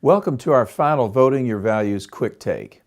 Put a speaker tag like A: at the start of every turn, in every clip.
A: Welcome to our final Voting Your Values Quick Take.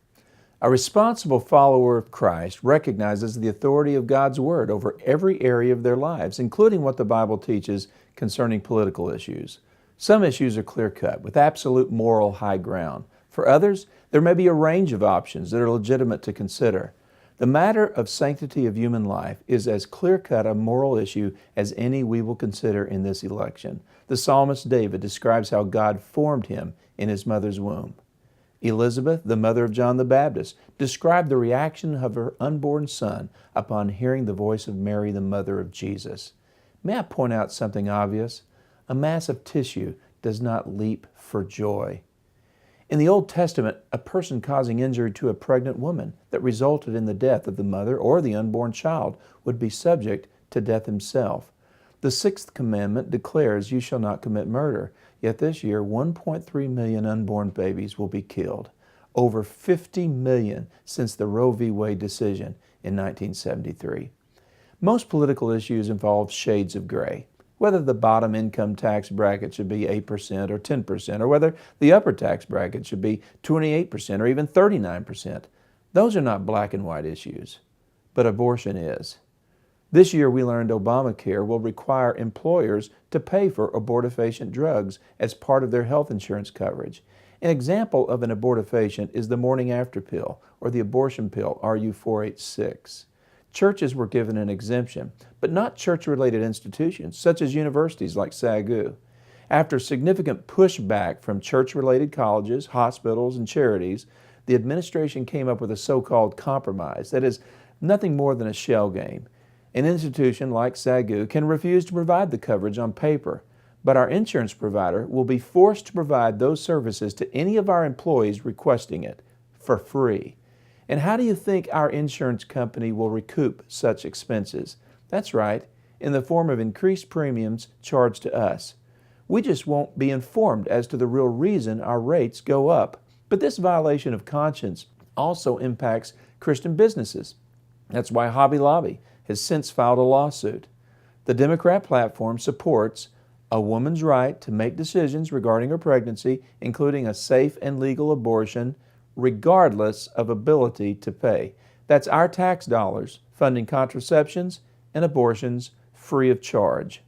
A: A responsible follower of Christ recognizes the authority of God's Word over every area of their lives, including what the Bible teaches concerning political issues. Some issues are clear-cut, with absolute moral high ground. For others, there may be a range of options that are legitimate to consider. The matter of sanctity of human life is as clear-cut a moral issue as any we will consider in this election. The psalmist David describes how God formed him in his mother's womb. Elizabeth, the mother of John the Baptist, described the reaction of her unborn son upon hearing the voice of Mary, the mother of Jesus. May I point out something obvious? A mass of tissue does not leap for joy. In the Old Testament, a person causing injury to a pregnant woman that resulted in the death of the mother or the unborn child would be subject to death himself. The sixth commandment declares, "You shall not commit murder." Yet this year, 1.3 million unborn babies will be killed. Over 50 million since the Roe v. Wade decision in 1973. Most political issues involve shades of gray. Whether the bottom income tax bracket should be 8% or 10%, or whether the upper tax bracket should be 28% or even 39%. Those are not black and white issues, but abortion is. This year we learned Obamacare will require employers to pay for abortifacient drugs as part of their health insurance coverage. An example of an abortifacient is the morning after pill or the abortion pill RU486. Churches were given an exemption, but not church-related institutions such as universities like SAGU. After significant pushback from church-related colleges, hospitals, and charities, the administration came up with a so-called compromise that is nothing more than a shell game. An institution like SAGU can refuse to provide the coverage on paper, but our insurance provider will be forced to provide those services to any of our employees requesting it for free. And how do you think our insurance company will recoup such expenses? That's right, in the form of increased premiums charged to us. We just won't be informed as to the real reason our rates go up. But this violation of conscience also impacts Christian businesses. That's why Hobby Lobby has since filed a lawsuit. The Democrat platform supports a woman's right to make decisions regarding her pregnancy, including a safe and legal abortion, regardless of ability to pay. That's our tax dollars funding contraceptions and abortions free of charge.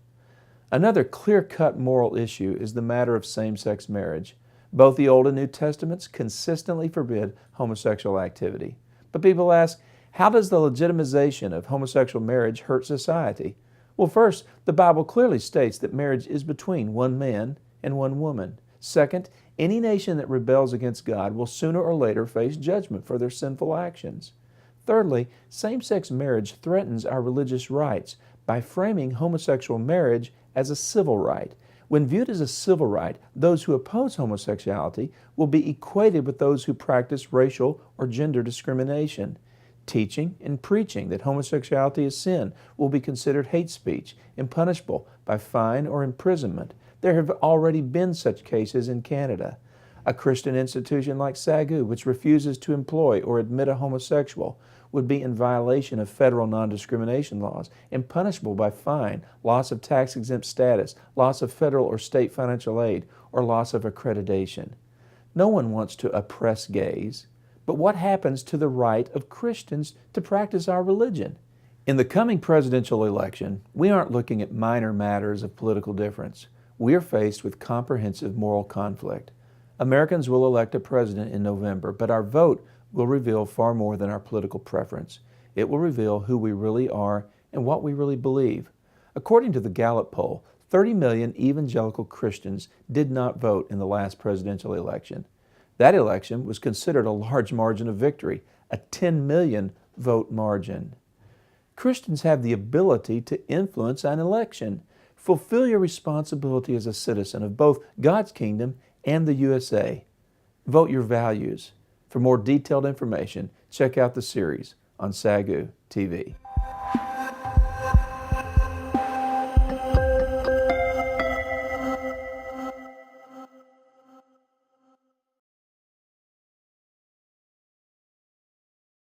A: Another clear-cut moral issue is the matter of same-sex marriage. Both the Old and New Testaments consistently forbid homosexual activity. But people ask, how does the legitimization of homosexual marriage hurt society? Well, first, the Bible clearly states that marriage is between one man and one woman. Second, any nation that rebels against God will sooner or later face judgment for their sinful actions. Thirdly, same-sex marriage threatens our religious rights by framing homosexual marriage as a civil right. When viewed as a civil right, those who oppose homosexuality will be equated with those who practice racial or gender discrimination. Teaching and preaching that homosexuality is sin will be considered hate speech and punishable by fine or imprisonment. There have already been such cases in Canada. A Christian institution like SAGU, which refuses to employ or admit a homosexual, would be in violation of federal non-discrimination laws and punishable by fine, loss of tax-exempt status, loss of federal or state financial aid, or loss of accreditation. No one wants to oppress gays. But what happens to the right of Christians to practice our religion? In the coming presidential election, we aren't looking at minor matters of political difference. We are faced with comprehensive moral conflict. Americans will elect a president in November, but our vote will reveal far more than our political preference. It will reveal who we really are and what we really believe. According to the Gallup poll, 30 million evangelical Christians did not vote in the last presidential election. That election was considered a large margin of victory, a 10 million vote margin. Christians have the ability to influence an election. Fulfill your responsibility as a citizen of both God's kingdom and the USA. Vote your values. For more detailed information, check out the series on SAGU TV.